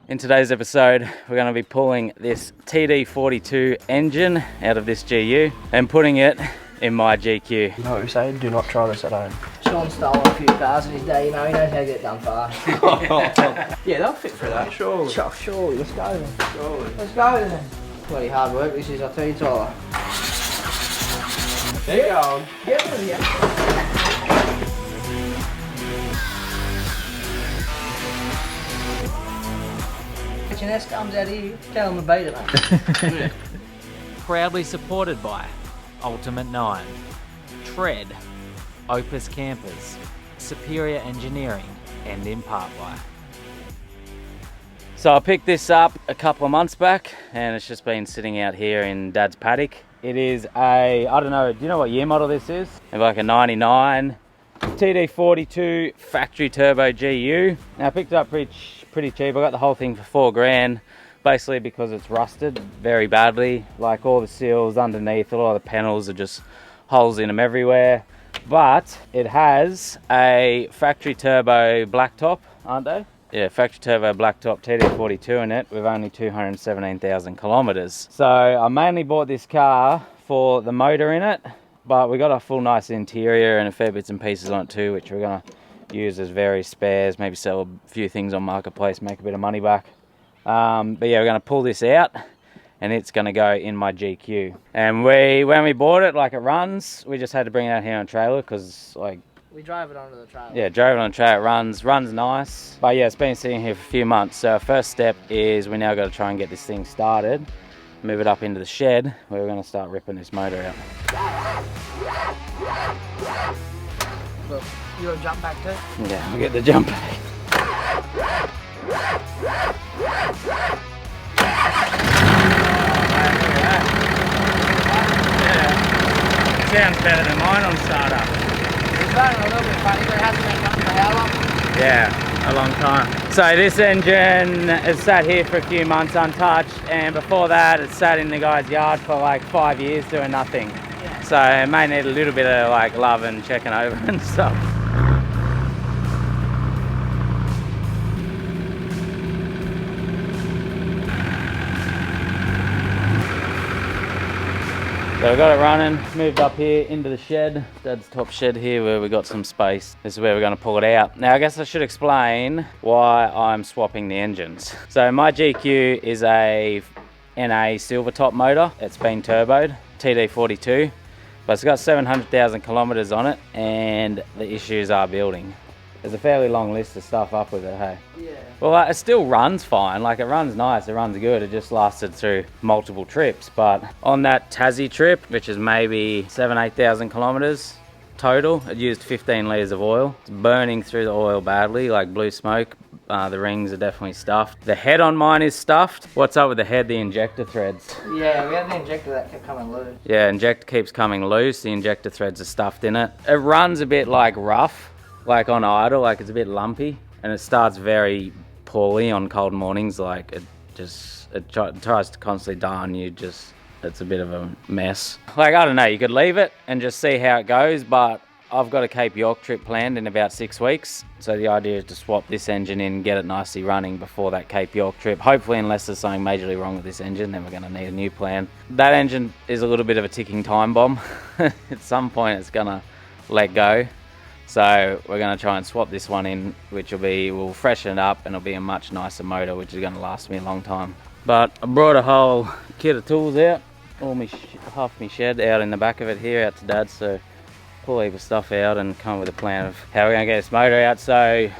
In today's episode, we're going to be pulling this TD42 engine out of this GU and putting it in my GQ. No, say do not try this at home. Sean stole a few cars in his day, you know, he knows how to get it done fast. Yeah, they'll fit for that, surely. Surely, let's go then. Surely. Let's go then. Bloody hard work this is, I'll tell you, Tyler. There you go. Get rid of you. H&S comes out here, tell him to beat it, mate. Proudly supported by Ultimate 9, Tread, Opus Campers, Superior Engineering, and in part by. So I picked this up a couple of months back and it's just been sitting out here in Dad's paddock. It is a, I don't know, do you know what year model this is? It's like a 99 TD42 factory turbo GU. Now I picked it up pretty cheap. I got the whole thing for $4,000, basically because it's rusted very badly. Like all the seals underneath, a lot of the panels are just holes in them everywhere. But it has a factory turbo blacktop, aren't they? Yeah, factory turbo blacktop TD42 in it with only 217,000 kilometers. So I mainly bought this car for the motor in it, but we got a full nice interior and a fair bits and pieces on it too, which we're gonna use as various spares, maybe sell a few things on Marketplace, make a bit of money back. But yeah, we're gonna pull this out and it's gonna go in my GQ. And when we bought it, like it runs, we just had to bring it out here on a trailer because like, We drove it onto the trailer. yeah, drove it on a trailer, it runs nice. But yeah, it's been sitting here for a few months. So our first step is we now got to try and get this thing started, move it up into the shed where we're going to start ripping this motor out. Look, you got to jump back too? Yeah, we'll get the jump back. Yeah, sounds better than mine on startup. It's running a little bit funny, but it hasn't been running for how long? Yeah, a long time. So this engine has sat here for a few months untouched, and before that it sat in the guy's yard for like 5 years doing nothing. Yeah. So it may need a little bit of like love and checking over and stuff. So I got it running, moved up here into the shed, Dad's top shed here where we got some space. This is where we're going to pull it out. Now I guess I should explain why I'm swapping the engines. So my GQ is a NA silver top motor. It's been turboed, TD42, but it's got 700,000 kilometers on it and the issues are building. There's a fairly long list of stuff up with it, hey? Yeah. Well, it still runs fine. Like, it runs nice, it runs good. It just lasted through multiple trips. But on that Tassie trip, which is maybe 8,000 kilometers total, it used 15 litres of oil. It's burning through the oil badly, like blue smoke. The rings are definitely stuffed. The head on mine is stuffed. What's up with the head? The injector threads. Yeah, we had the injector that kept coming loose. Yeah, injector keeps coming loose. The injector threads are stuffed in it. It runs a bit like rough. Like on idle, like it's a bit lumpy, and it starts very poorly on cold mornings. Like it tries to constantly die on you. It's a bit of a mess. Like, I don't know, you could leave it and just see how it goes, but I've got a Cape York trip planned in about 6 weeks. So the idea is to swap this engine in, get it nicely running before that Cape York trip. Hopefully, unless there's something majorly wrong with this engine, then we're gonna need a new plan. That engine is a little bit of a ticking time bomb. At some point it's gonna let go. So we're going to try and swap this one in, which we'll freshen it up and it'll be a much nicer motor, which is going to last me a long time. But I brought a whole kit of tools out, half my shed out in the back of it here, out to Dad's. So pull a heap of stuff out and come up with a plan of how we're going to get this motor out. So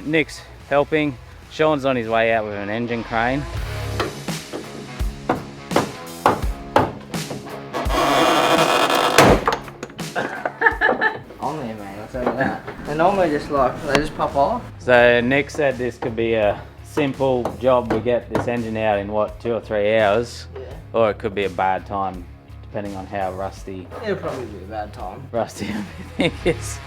Nick's helping. Sean's on his way out with an engine crane. They normally just they just pop off. So Nick said this could be a simple job. We get this engine out in what, 2 or 3 hours? Yeah. Or it could be a bad time, depending on how rusty. It'll probably be a bad time. Rusty everything is.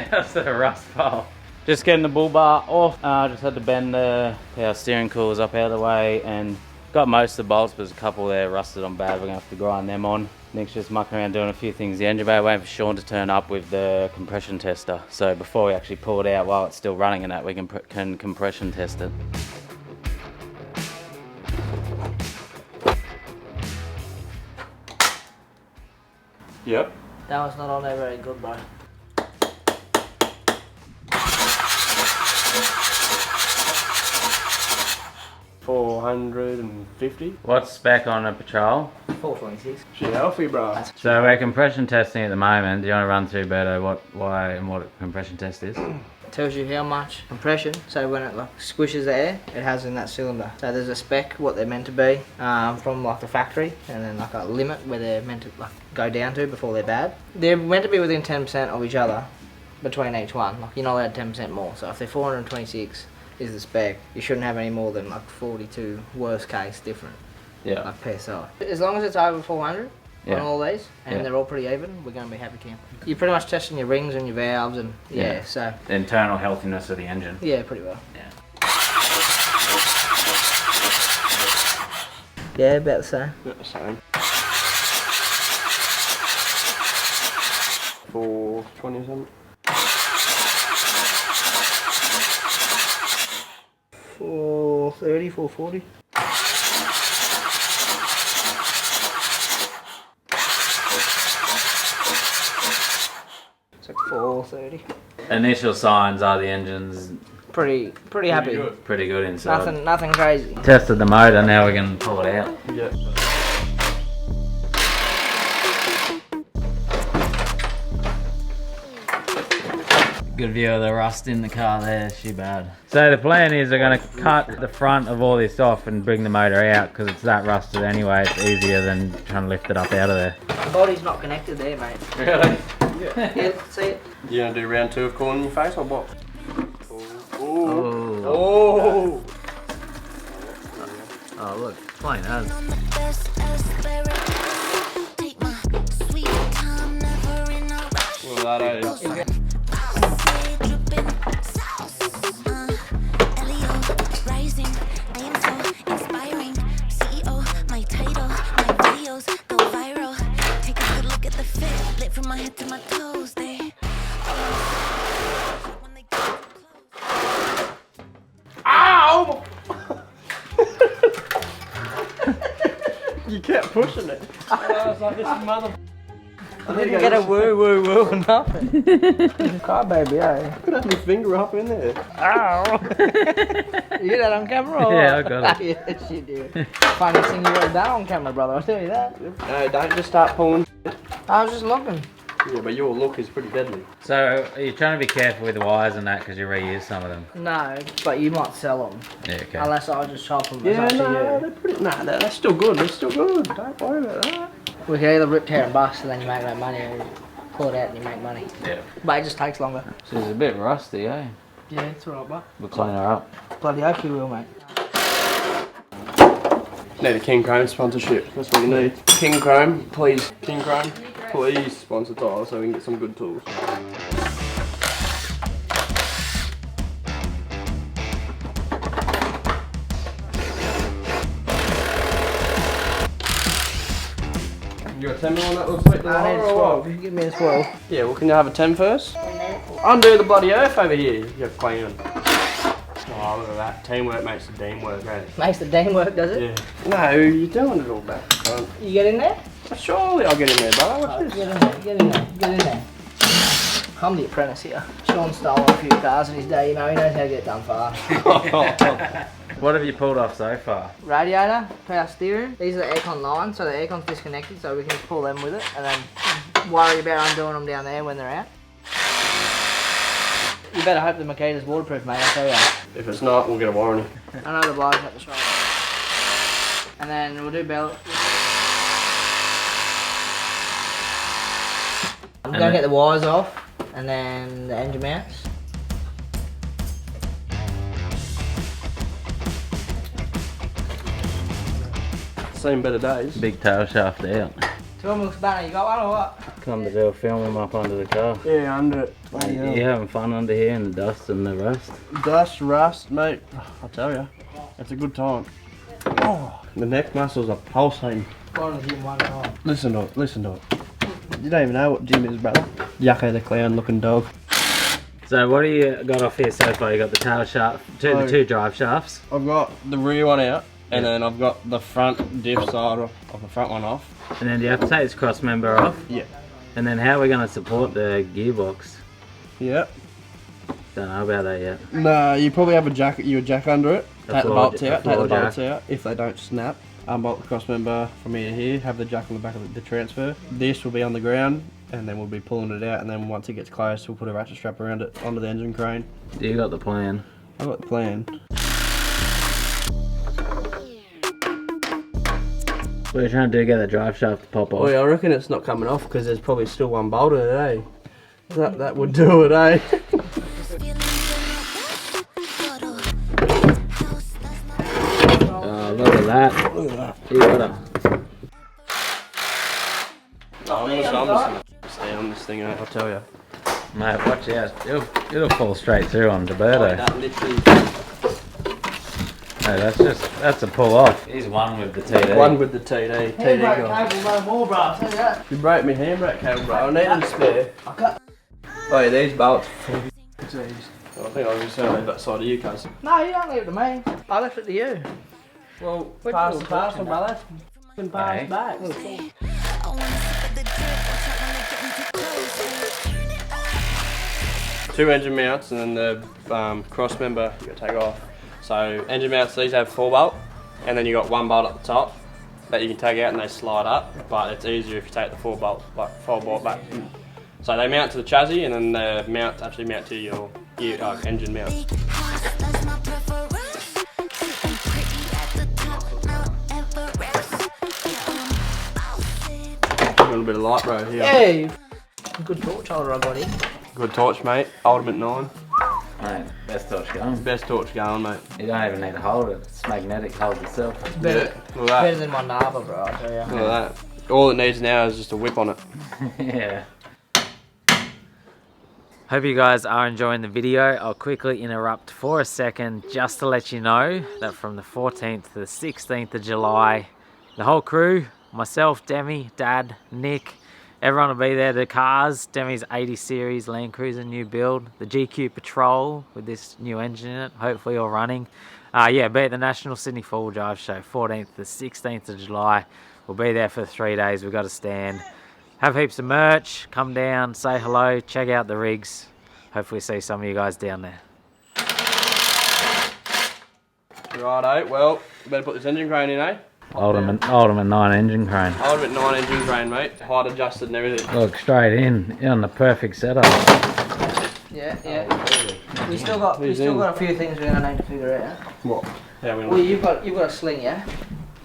How's the rust pole? Just getting the bull bar off. Just had to bend the power steering coils up out of the way and got most of the bolts, but there's a couple there rusted on bad. We're gonna have to grind them on. Nick's just mucking around doing a few things. The engine bay, waiting for Sean to turn up with the compression tester. So before we actually pull it out while it's still running and that, we can compression test it. Yep. That was not on there very good, bro. $450. What's spec on a Patrol? 426. She healthy, bro. So we're compression testing at the moment. Do you want to run through, Berto, why and what a compression test is? Tells you how much compression, so when it like squishes the air, it has in that cylinder. So there's a spec, what they're meant to be, from like the factory, and then like a limit where they're meant to like go down to before they're bad. They're meant to be within 10% of each other between each one. Like you're not allowed 10% more. So if they're 426 is the spec, you shouldn't have any more than like 42, worst case different. Yeah. Like PSI. As long as it's over 400 on all these, and they're all pretty even, we're going to be happy camping. You're pretty much testing your rings and your valves and so. The internal healthiness of the engine. Yeah, pretty well. Yeah. Yeah, about the same. About the same. 420 or something. 430, 440. It's like 430. Initial signs are the engine's Pretty happy. pretty good inside. Nothing crazy. Tested the motor, now we can pull it out. Yeah. Good view of the rust in the car there, she bad. So the plan is we're going to cut the front of all this off and bring the motor out because it's that rusted anyway. It's easier than trying to lift it up out of there. The body's not connected there, mate. Really? Yeah, see it? You gonna do round 2 of calling your face or what? Oh. Oh look, it's plain as. Well, that is. You kept pushing it. I was like, this mother. I didn't get a woo or nothing. Car baby, eh? Could have my finger up in there. Ow! You get that on camera? Or Yeah, I got it. Yes, you do. Funniest thing you ever done on camera, brother, I'll tell you that. No, don't just start pulling. I was just looking. Yeah, but your look is pretty deadly. So are you trying to be careful with the wires and that because you reuse some of them? No, but you might sell them. Yeah, okay. Unless I just chop them. Yeah, It's up to no, you. they're pretty. Nah, they're still good. They're still good. Don't worry about that. We can either rip, tear and bust and then you make no money, or you pull it out and you make money. Yeah. But it just takes longer. So it's a bit rusty, eh? Yeah, it's alright, but We'll clean her up. bloody hope you will, mate. Need a King Chrome sponsorship. That's what you need. King Chrome, please. King Chrome, please sponsor Tyler so we can get some good tools. You got a 10 mil on that little sweet little I need a hole or 12. what? Give me a 12. Yeah, well, can you have a 10 first? Undo the bloody earth over here. You have clean. Oh, look at that. Teamwork makes the dream work, eh? Makes the dang work, does it? Yeah. No, you're doing it all back. You get in there? Surely I'll get in there, brother. What's Get this? in there, get in there, get in there. I'm the apprentice here. Sean stole a few cars in his day, you know, he knows how to get it done fast. What have you pulled off so far? Radiator, power steering. These are the aircon lines, so the aircon's disconnected, so we can just pull them with it and then worry about undoing them down there when they're out. You better hope the Makita's waterproof, mate, I'll tell you. If it's not, we'll get a warranty. I know the blow's at the shop. And then we'll do belt. I'm gonna get the wires off and then the engine mounts. Seen better days. Big tail shaft out. 12 mil spanner, you got one or what? come to do a film them up under the car. Yeah, under it. Mate, you having fun under here in the dust and the rust? Dust, rust, mate. I tell you, it's a good time. Oh, the neck muscles are pulsating. Listen to it, listen to it. You don't even know what Jim is, brother. Yucko the clown looking dog. So what do you got off here so far? You got the tail shaft, the two drive shafts. I've got the rear one out, and then I've got the front diff side of the front one off. And then do you have to take this cross member off? Yeah. And then how are we going to support the gearbox? Yeah. Don't know about that yet. No, you probably have a jack under it. Take the bolts out, take the bolts jack. out if they don't snap. Unbolt the cross member from here to here, have the jack on the back of the transfer. This will be on the ground, and then we'll be pulling it out, and then once it gets close, we'll put a ratchet strap around it onto the engine crane. You got the plan. I've got the plan. What are you trying to do, get the drive shaft to pop off? Oh yeah, I reckon it's not coming off because there's probably still one bolt in it, eh? That would do it, eh? Oh, look at that. Look at that. You got it. I'm just gonna stay on this thing, I'll tell you. Mate, watch out. It'll fall straight through on Roberto. That literally. Hey, that's a pull off. He's one with the TD. One with the TD. Handbrake cable no more, bro. I'll tell you that. You broke my handbrake cable, bro. I need a spare. Oh yeah, these bolts. I think I was just going to leave that side of you, cuz. No, you don't leave it to me. I left it to you. Well, What pass you the talking parcel, about? brother. Pass Hey. back. Two engine mounts and then the cross member you got to take off. So engine mounts, these have 4 bolt, and then you got 1 bolt at the top that you can take out and they slide up. But it's easier if you take the 4 bolt back. So they mount to the chassis, and then the mounts actually mount to your engine mount. A little bit of light bro here. Hey! Good torch holder I got in. Good torch, mate. Ultimate 9. Mate, best torch going. Best torch going, mate. You don't even need to hold it. It's magnetic, holds itself. Better, Look at better that. than my Nava, bro, I tell you. Look at that. All it needs now is just a whip on it. Yeah. Hope you guys are enjoying the video. I'll quickly interrupt for a second just to let you know that from the 14th to the 16th of July, the whole crew, myself, Demi, Dad, Nick, everyone will be there. The cars, Demi's 80 series Land Cruiser new build, the GQ Patrol with this new engine in it, hopefully all running. Yeah, be at the National Sydney 4-Wheel Drive Show, 14th to the 16th of July. We'll be there for 3 days. We've got a stand. Have heaps of merch. Come down, say hello, check out the rigs. Hopefully see some of you guys down there. Righto, well, better put this engine crane in, eh? Ultimate 9 engine crane. Ultimate 9 engine crane, mate. Height adjusted and everything. Look, straight in. You're on the perfect setup. Yeah, yeah. We still got a few things we're gonna need to figure out. What? How we Well, you've got a sling, yeah?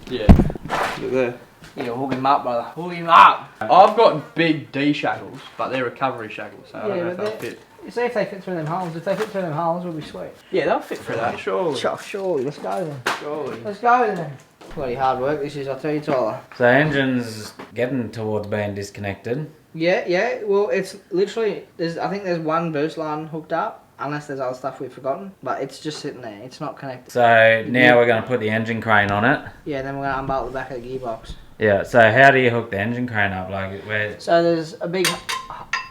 Yeah. Look there. Yeah, hook him up, brother. Hook him up. I've got big D shackles, but they're recovery shackles, so I don't know Yeah, if but they'll fit. You see if they fit through them holes. If they fit through them holes, we'll be sweet. Yeah, they'll fit through that, surely. Surely, let's go then. Surely. Let's go then. Bloody hard work this is, I'll tell you, Tyler. So engine's getting towards being disconnected. Yeah. Well, it's literally I think there's one boost line hooked up, unless there's other stuff we've forgotten. But it's just sitting there. It's not connected. So now we're going to put the engine crane on it. Yeah. Then we're gonna unbolt the back of the gearbox. Yeah. So how do you hook the engine crane up? Like where? So there's a big.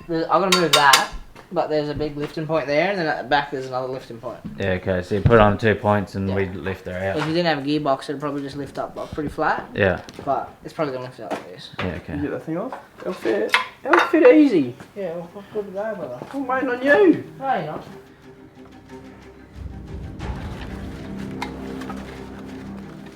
I'm gonna move that, but there's a big lifting point there, and then at the back there's another lifting point. Yeah. Okay. So you put on 2 points and Yeah. we lift her If out. you didn't have a gearbox, it'd probably just lift up like pretty flat, Yeah. but it's probably gonna lift up like this. Yeah. You Okay. get that thing off? It'll fit. It'll fit easy. Yeah, well, good to go, brother. I'm waiting on you. No, you're not.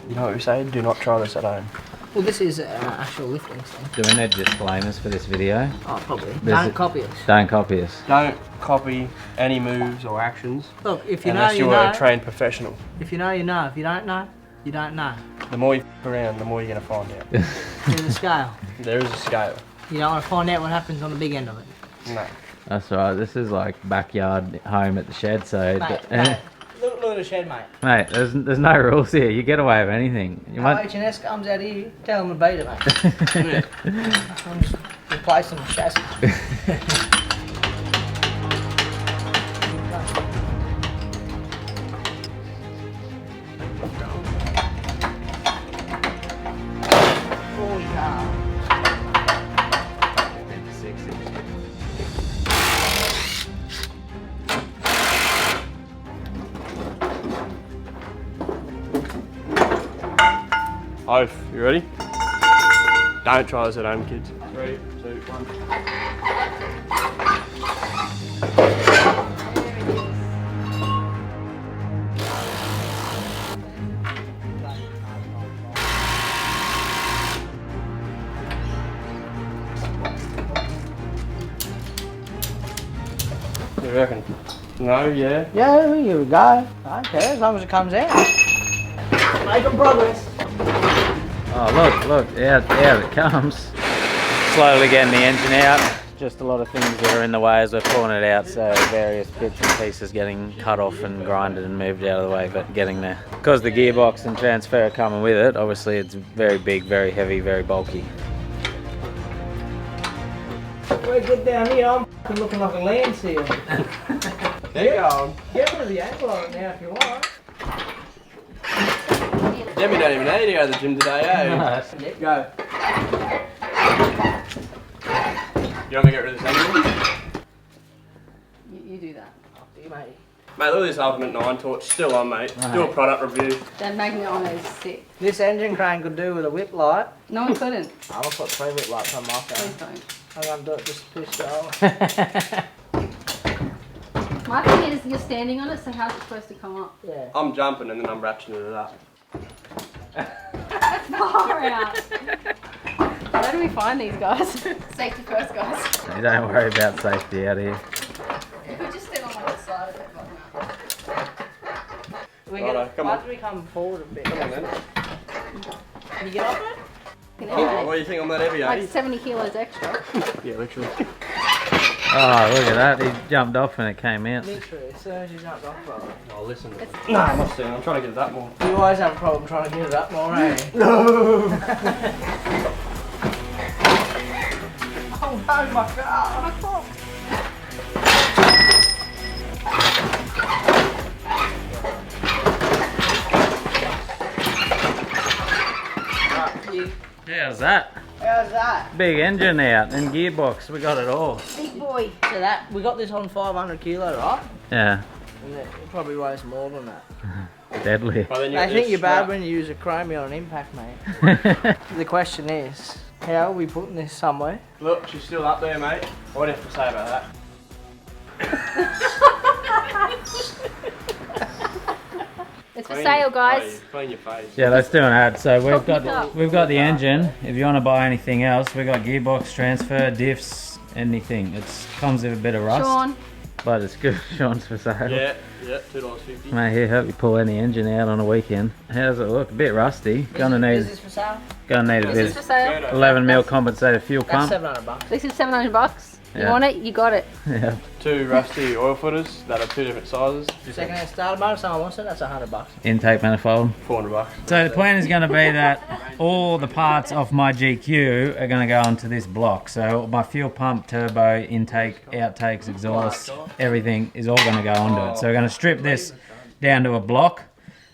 You know what we say? Do not try this at home. Well, this is actual lifting thing. Do we need disclaimers for this video? Oh, probably. There's Don't copy us. Don't copy us. Don't copy any moves or actions Look, if you know, unless you you're know. a trained professional. If you know, you know. If you don't know, you don't know. The more you f around, the more you're going to find out. There's a scale. There is a scale. You don't want to find out what happens on the big end of it. No. That's right. This is like backyard home at the shed. So Mate, look at the shed, mate. mate, there's no rules here. You get away with anything. You might. H&S comes out here, tell them to beat it, mate. replacing the chassis. Oh yeah. Oath, you ready? Don't try this at home, kids. 3, 2, 1. What do you reckon? No, yeah. Yeah, here we go. I don't care as long as it comes out. Making progress. Oh look, out it comes. Slowly getting the engine out. Just a lot of things that are in the way as we're pulling it out, so various bits and pieces getting cut off and grinded and moved out of the way, but getting there. Because the gearbox and transfer are coming with it, obviously it's very big, very heavy, very bulky. We're good down here. I'm f***ing looking like a land seal. There you go. Get rid of the angle on it now if you want. Demi don't even need to go to the gym today, eh? No. Go. You want me to get rid of this angle? You do that. After you, mate. Mate, look at this Ultimate 9 torch, still on, mate. Do a product review. They're making it on those sick. This engine crane could do with a whip light. No one couldn't. I'm gonna put 3 whip lights on my Please phone. don't. I'm gonna do it just to piss you off. My thing is you're standing on it, so how's it supposed to come up? Yeah. I'm jumping and then I'm ratcheting it up. That's far out. Where do we find these guys? Safety first, guys. You don't worry about safety out here. You could just stand on one side of it, but no. Righto, come on. Why don't we come forward a bit? Come on then. Can you get up it? Oh, what do you think I'm that heavy, Like eh? 70 kilos extra. Yeah, literally. Oh, look at that. He jumped off and it came out. Literally, as soon as you jumped off of it. Oh, listen. It's- No, I'm not standing. I'm trying to get it up more. You always have a problem trying to get it up more, eh? No! Oh no, my God! How's that? How's that? Big engine out and gearbox. We got it all. Big boy. So that, we got this on 500 kilo, right? Yeah. And it probably weighs more than that. Deadly. But then They think you're bad strapped. when you use a chromie on an impact, mate. The question is, how are we putting this somewhere? Look, she's still up there, mate. What do you have to say about that? It's for sale, guys. Clean your face. Yeah, let's do an ad. So Hook me up. we've got the engine. If you want to buy anything else, we've got gearbox, transfer, diffs, anything. It comes with a bit of rust, Sean, but it's good. Sean's for sale. Yeah, $2.50. Mate, here, help you pull any engine out on a weekend. How does it look? A bit rusty. Gonna Is need this for sale? a is bit. this for sale? 11mm compensated fuel That's pump. $700. This is $700. You Yeah. want it? You got it. Yeah. 2 rusty oil footers that are 2 different sizes. Second-hand starter motor, if someone wants it, that's $100. Intake manifold. $400. So the plan is going to be that all the parts of my GQ are going to go onto this block. So my fuel pump, turbo, intake, outtakes, exhaust, everything is all going to go onto it. So we're going to strip this down to a block,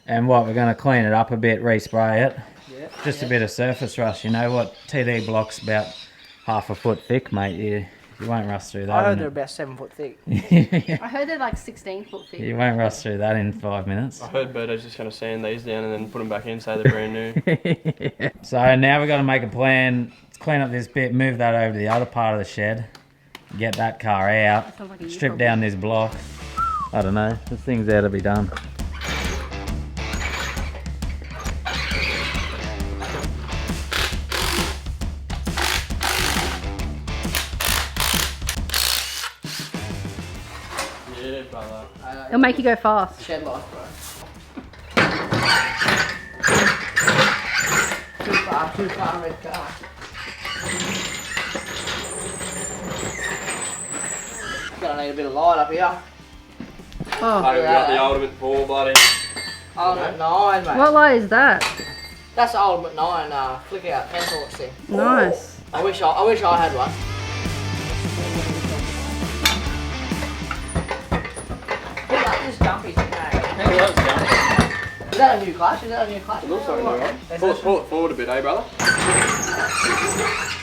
and we're going to clean it up a bit, respray it. Just a bit of surface rust. You know what? TD block's about half a foot thick, mate. You won't rust through that. I heard in they're it. about 7 foot thick. I heard they're like 16 foot thick. You won't rust through that in 5 minutes. I heard Birdo's just going to sand these down and then put them back in, say they're brand new. So now we've got to make a plan. Let's clean up this bit, move that over to the other part of the shed, get that car out, Sounds like a strip you down this block. I don't know, this thing's there to be done. Yeah, brother. It'll make you go fast. Shed life, bro. Too far, red car. Gonna need a bit of light up here. Oh, Hey, we got the Ultimate 4, buddy. Ultimate 9, mate. what light is that? That's the Ultimate 9 flick out hand torch thing. Nice. I wish I had one. Is that a new clutch? Is that a new clutch? It looks like a new one. Pull it forward a bit, eh, brother?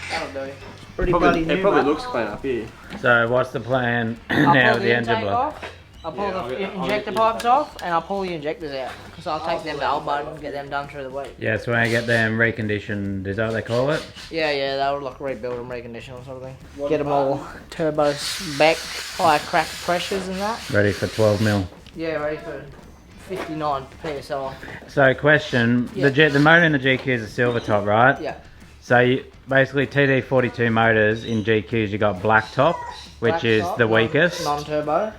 That'll do. Pretty Probably, bloody new, it probably mate. looks clean up here. So what's the plan I'll now pull with the the engine intake block? off. I'll pull Yeah, the I'll injector get pipes off, and I'll pull the injectors out. Because I'll take them to Albud and get them done through the week. Yeah, so when I get them reconditioned, is that what they call it? Yeah, they'll like rebuild them, recondition them, sort of thing. Get them all turbos back, higher crack pressures and that. Ready for 12 mil. Yeah, ready for 59 PSI. So question, Yeah. the motor in the GQ is a silver top, right? Yeah. So you, basically TD42 motors in GQs you got black top, which Black is top, the weakest. Non-turbo,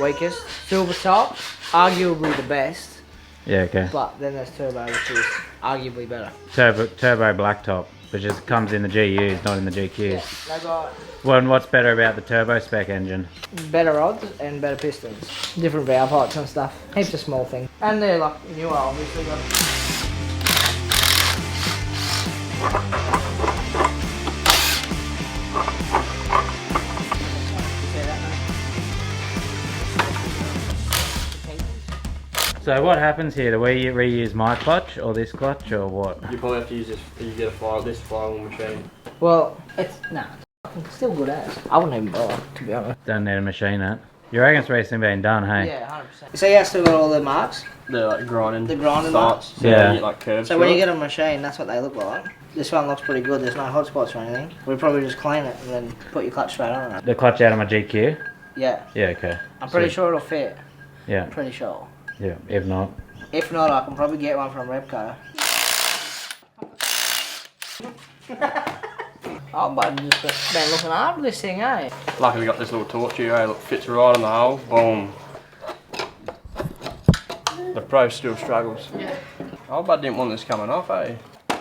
weakest. Silver top, arguably the best. Yeah, okay. But then there's turbo, which is arguably better. Turbo black top, which just comes in the GUs, not in the GQs. Yeah, they got Well, and what's better about the turbo spec engine? better rods and better pistons. Different valve heights and stuff. Heaps of small things. And they're like newer, obviously. So what happens here? Do we reuse my clutch or this clutch or what? You probably have to use this. You get this flywheel machine. Well, it's it's still good as. I wouldn't even bother, to be honest. Don't need to machine it. You reckon it's recently been done, hey? Yeah, 100%. So yeah, still got all the marks. They're like grinding. The grinding starts. marks. So Yeah. you get like curves. So through when you it. get a machine, that's what they look like. This one looks pretty good. There's no hot spots or anything. We probably just clean it and then put your clutch straight on it. The clutch out of my GQ? Yeah, Yeah, okay. I'm pretty Sweet. sure it'll fit. Yeah, Pretty sure. yeah. If not, If not, I can probably get one from Repco. Oh, but just been looking after this thing, eh? Luckily we got this little torch here, eh? Look, fits right on the hole. Boom. The Pro still struggles. Yeah. Oh, but didn't want this coming off, eh? Yeah,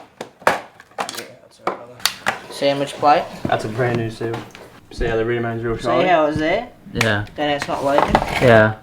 that's alright, brother. Sandwich plate. That's a brand new seal. See how the rear main's real See shiny? how it's there? yeah, Then it's not leaking. yeah,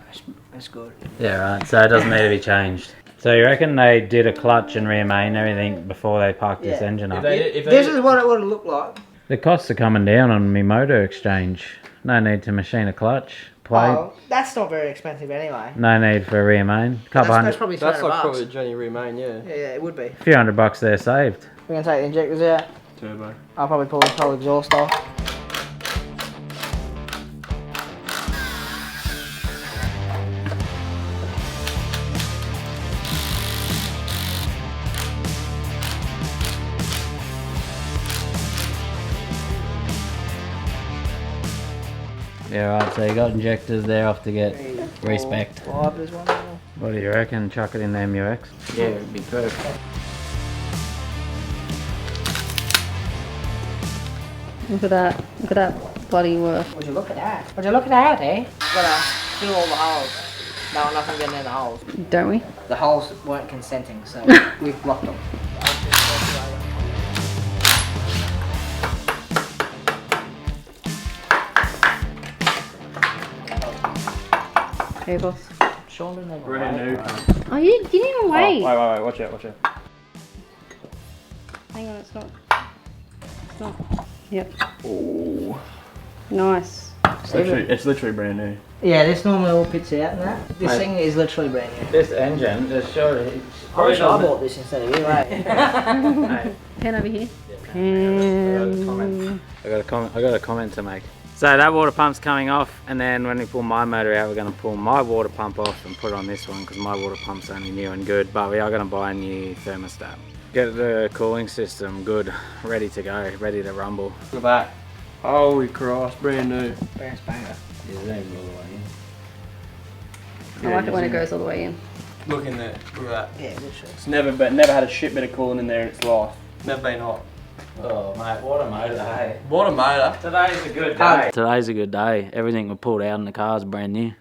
That's good. yeah, right. So it doesn't need to be changed. So you reckon they did a clutch and rear main and everything before they parked this Yeah. engine up? This is what it would look like. The costs are coming down on me motor exchange. No need to machine a clutch, plate. Oh, that's not very expensive anyway. No need for a rear main. Couple That's hundred, probably That's $300 like bucks. probably the Johnny rear main, yeah. Yeah, it would be. few $100 there saved. We're gonna take the injectors out. Turbo. I'll probably pull the whole exhaust off. Yeah, right. So you got injectors there off to get respect. 5, there's one there. What do you reckon? Chuck it in the MUX. Yeah, it'd be perfect. Look at that. Look at that bloody work. Would you look at that? Would you look at that, eh? Gotta fill all the holes. No, nothing getting in the holes. Don't we? The holes weren't consenting, so we've blocked them. Hey, boss. Sean didn't have a Brand weight, new. right? Oh, you didn't even wait. Oh, wait, watch out, watch out. Hang on, it's not. It's not. Yep. Oh. Nice. It's literally brand new. Yeah, this normally all pits out and that. This Mate. thing is literally brand new. This engine, just surely. I wish I bought this instead of you, eh? Pen over here. Pen. I got a comment to make. So that water pump's coming off, and then when we pull my motor out, we're going to pull my water pump off and put it on this one because my water pump's only new and good. But we are going to buy a new thermostat. Get the cooling system good, ready to go, ready to rumble. Look at that. Holy Christ, brand new. Brand spanker. I like it when it goes all the way in. Look in there. Look at that. Yeah, literally. It's never had a shit bit of cooling in there in its life. Never been hot. Oh mate, what a motor, hey. What a motor. Today's a good day. Today's a good day. Everything we pulled out in the car is brand new.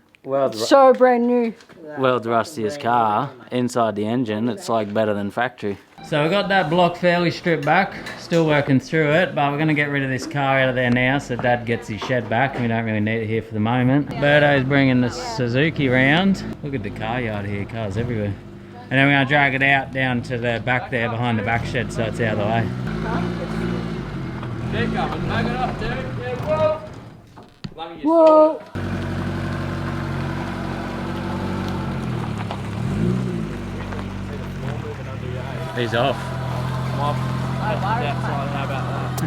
So brand new. World's rustiest car. Inside the engine, it's like better than factory. So we got that block fairly stripped back. Still working through it, but we're going to get rid of this car out of there now so Dad gets his shed back. We don't really need it here for the moment. Birdo's bringing the Suzuki round. Look at the car yard here, cars everywhere. And then we're going to drag it out down to the back there behind the back shed so it's out of the way. They're coming. Back it up, dude. Yeah, whoa. Whoa. He's off. I'm off. That's right, how about that?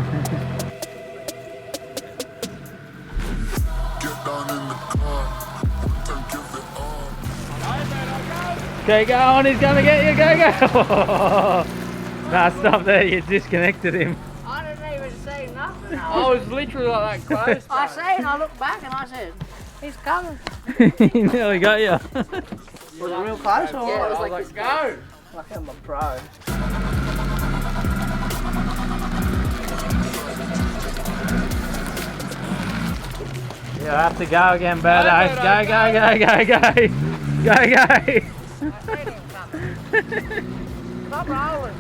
Get down in the car, and give it all. Okay, go on, he's gonna get you, go! Nah, stop there, you disconnected him. I didn't even say nothing. I was literally like that close. I seen, I looked back and I said, he's coming. He nearly got you. Was it real close or Yeah, what? I was like, go! Like I'm a pro. You'll have to go again, Birdo. Go. Go. I seen him coming. Stop rolling.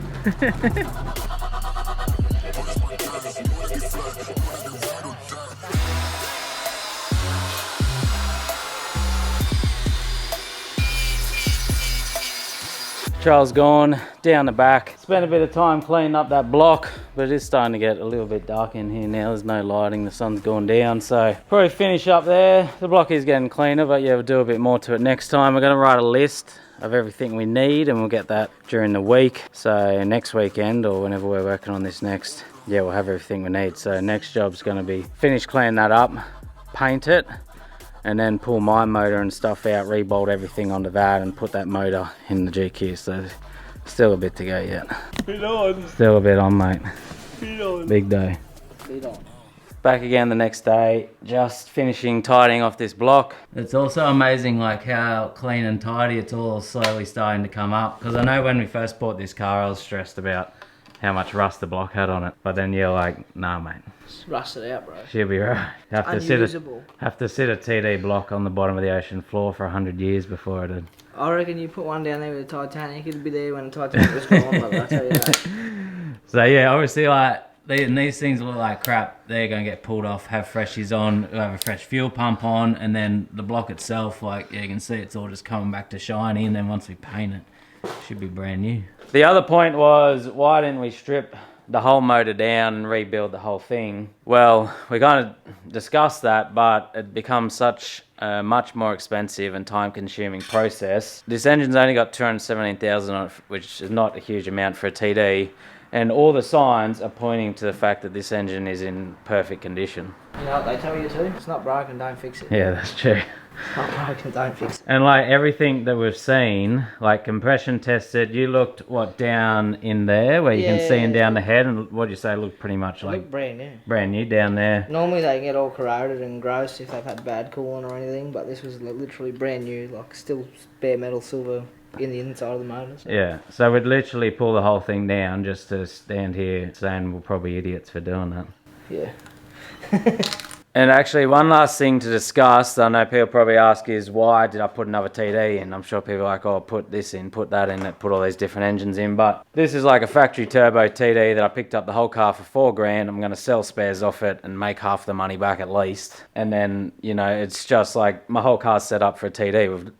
Charles gone down the back. Spent a bit of time cleaning up that block, but it is starting to get a little bit dark in here now. There's no lighting, the sun's gone down, so probably finish up there. The block is getting cleaner, but yeah, we'll do a bit more to it next time. We're gonna write a list of everything we need, and we'll get that during the week. So next weekend, or whenever we're working on this next, yeah, we'll have everything we need. So next job's gonna be finish cleaning that up, paint it, and then pull my motor and stuff out, rebolt everything onto that, and put that motor in the GQ. So still a bit to go yet. Still a bit on, mate. Big day. Back again the next day, just finishing tidying off this block. It's also amazing like how clean and tidy it's all slowly starting to come up. Because I know when we first bought this car, I was stressed about how much rust the block had on it. But then you're like, nah, mate. Just rust it out, bro. She'll be right. Have to sit a TD block on the bottom of the ocean floor for 100 years before it'd. I reckon you put one down there with the Titanic, it'd be there when the Titanic was gone, but I'll tell you that. So yeah, obviously like these things look like crap. They're gonna get pulled off, have freshies on, we'll have a fresh fuel pump on, and then the block itself, like yeah, you can see it's all just coming back to shiny, and then once we paint it, should be brand new. The other point was, why didn't we strip the whole motor down and rebuild the whole thing? Well, we're going to discuss that, but it becomes such a much more expensive and time-consuming process. This engine's only got 217,000 on it, which is not a huge amount for a TD, and all the signs are pointing to the fact that this engine is in perfect condition. You know what they tell you too? It's not broken, don't fix it. Yeah, that's true. It's not broken, don't fix it. And like everything that we've seen, like compression tested, you looked what down in there where you can see in down the head, and what you say looked pretty much like look brand new. Brand new down there. Normally they get all corroded and gross if they've had bad coolant or anything, but this was literally brand new, like still bare metal silver in the inside of the motor. So. Yeah, so we'd literally pull the whole thing down just to stand here saying we're probably idiots for doing that. Yeah. And actually, one last thing to discuss, I know people probably ask, is why did I put another TD in? I'm sure people are like, oh, put this in, put that in, put all these different engines in. But this is like a factory turbo TD that I picked up the whole car for $4,000. I'm going to sell spares off it and make half the money back at least. And then, you know, it's just like my whole car's set up for a TD. We've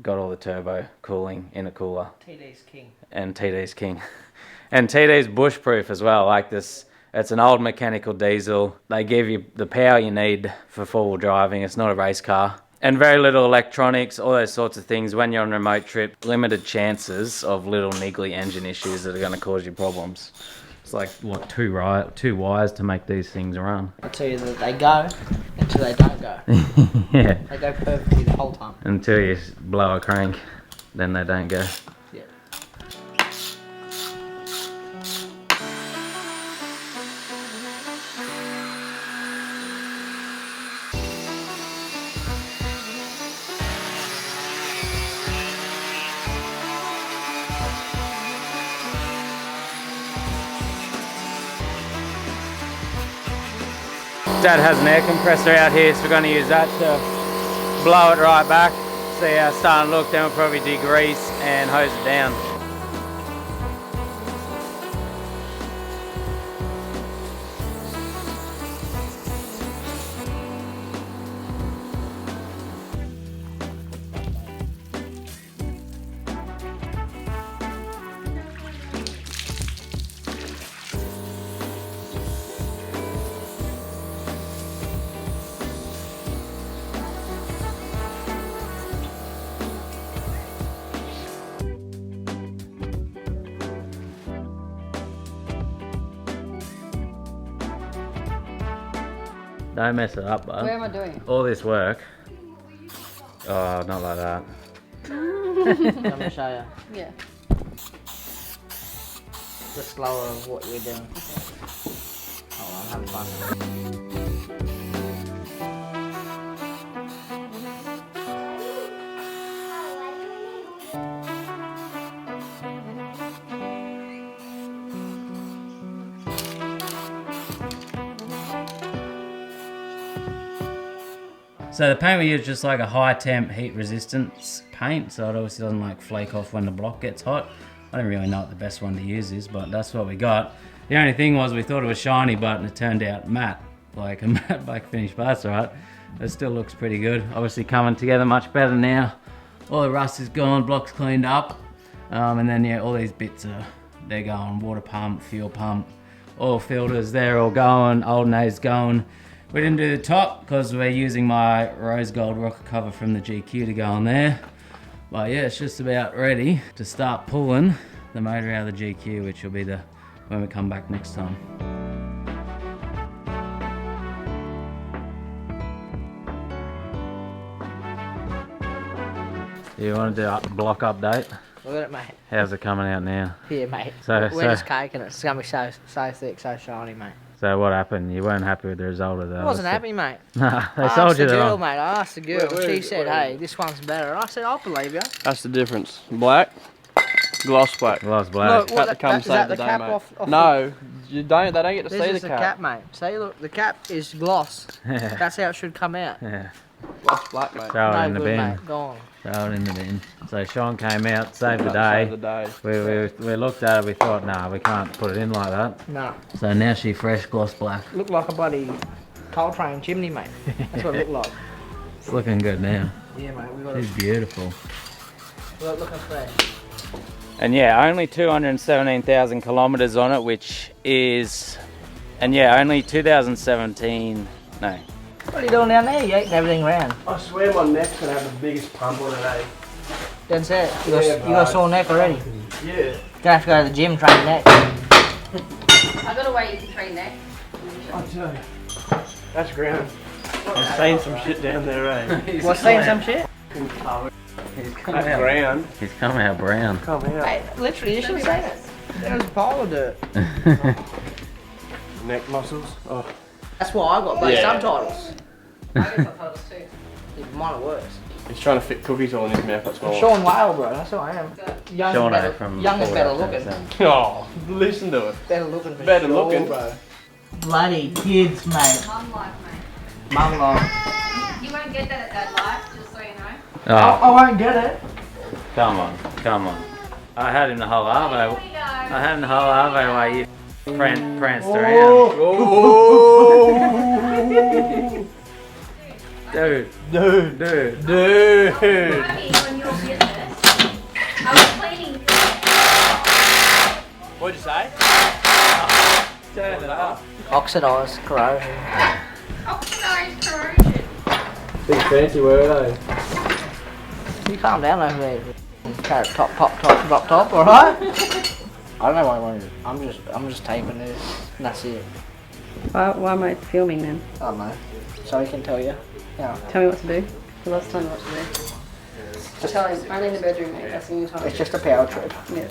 got all the turbo cooling in a cooler. TD's king. And TD's king. And TD's bush-proof as well, like this. It's an old mechanical diesel. They give you the power you need for four-wheel driving. It's not a race car. And very little electronics, all those sorts of things. When you're on a remote trip, limited chances of little niggly engine issues that are going to cause you problems. It's like, what, two wires to make these things run. I tell you that they go until they don't go. Yeah. They go perfectly the whole time. Until you blow a crank, then they don't go. Yeah. Dad has an air compressor out here, so we're going to use that to blow it right back. See how it's starting to look, then we'll probably degrease and hose it down. Don't mess it up, bud. Where am I doing? All this work. Oh, not like that. Let me show you. Yeah. The slower of what you're doing. Oh, I'm having fun. So the paint we use is just like a high temp heat resistance paint, so it obviously doesn't like flake off when the block gets hot. I don't really know what the best one to use is, but that's what we got. The only thing was we thought it was shiny, but it turned out matte, like a matte black finish, but that's alright. It still looks pretty good. Obviously coming together much better now. All the rust is gone, block's cleaned up. And then yeah, all these bits they're going, water pump, fuel pump, oil filters, they're all going, old nade's going. We didn't do the top because we're using my rose gold rocker cover from the GQ to go on there. But yeah, it's just about ready to start pulling the motor out of the GQ, which will be when we come back next time. You want to do a block update? Look at it, mate. How's it coming out now? Here, mate. So- We're just caking it. It's gonna be so thick, so shiny, mate. So what happened? You weren't happy with the result of that? I wasn't happy, mate. Nah, they I sold asked you the the girl, wrong. mate. I asked the girl. Where She is- said, where hey, this one's better. I said, I'll believe you. That's the difference. Black, gloss black. Gloss black. Look, Had what, to come that, is save that the the day, cap mate. off No, you don't. They don't get to This see is the the cap. cap, mate. See, look, the cap is gloss. That's how it should come out. Yeah. Gloss black, mate. Throw it No in the good, bin. mate. Gone. Throw it in the bin. So Sean came out, saved the Save the day. day. We looked at it, we thought, nah, we can't put it in like that. No. So now she fresh gloss black. Looked like a bloody coal train chimney, mate. That's what it looked like. It's looking good now. Yeah, mate. We got It's it. beautiful. We got it looking fresh. And yeah, only 217,000 kilometers on it, which is, and yeah, only 2017, no. What are you doing down there? You eating everything round. I swear my neck's gonna have the biggest pump on it, eh? That's it. You Yeah, got a sore neck already. Yeah. Gonna have to go to the gym, train your neck. I gotta wait to train neck. I tell you. That's ground. I've seen some shit down there, eh? What's saying some shit? He's come That out. ground. He's come out brown. Come out. Hey, literally, you should have seen it. There was a pile of dirt. Neck muscles. Oh. That's why I got both Yeah. subtitles. I got subtitles too. Even mine are worse. He's trying to fit cookies all in his mouth. That's I'm all. Sean Whale, bro. That's who I am. Young Sean and better, from young and better Polaris, looking. Oh, listen to it. Better looking for Better sure, looking. bro. Bloody kids, mate. Mum life, mate. Mum life. You won't get that at Dad life, just so you know. Oh, I won't get it. come on, come on. I had him the whole arvo. Here we go. I had him the whole arvo while you pranced around. Dude, Dude. dude. Dude. Money on your business. I was cleaning. What'd you say? Turn it up. Oxidised corrosion. Oxidized corrosion. Big fancy word, eh? You calm down over there. Carrot top, pop top, drop top, alright? I don't know why I wanted it. I'm just taping this. And that's it. Why am I filming then? I don't know. So he can tell you. Yeah. Tell me what to do. Well, let's tell me what to do. Tell him, only in the bedroom, mate. That's the only time. It's just a power trip. Yeah.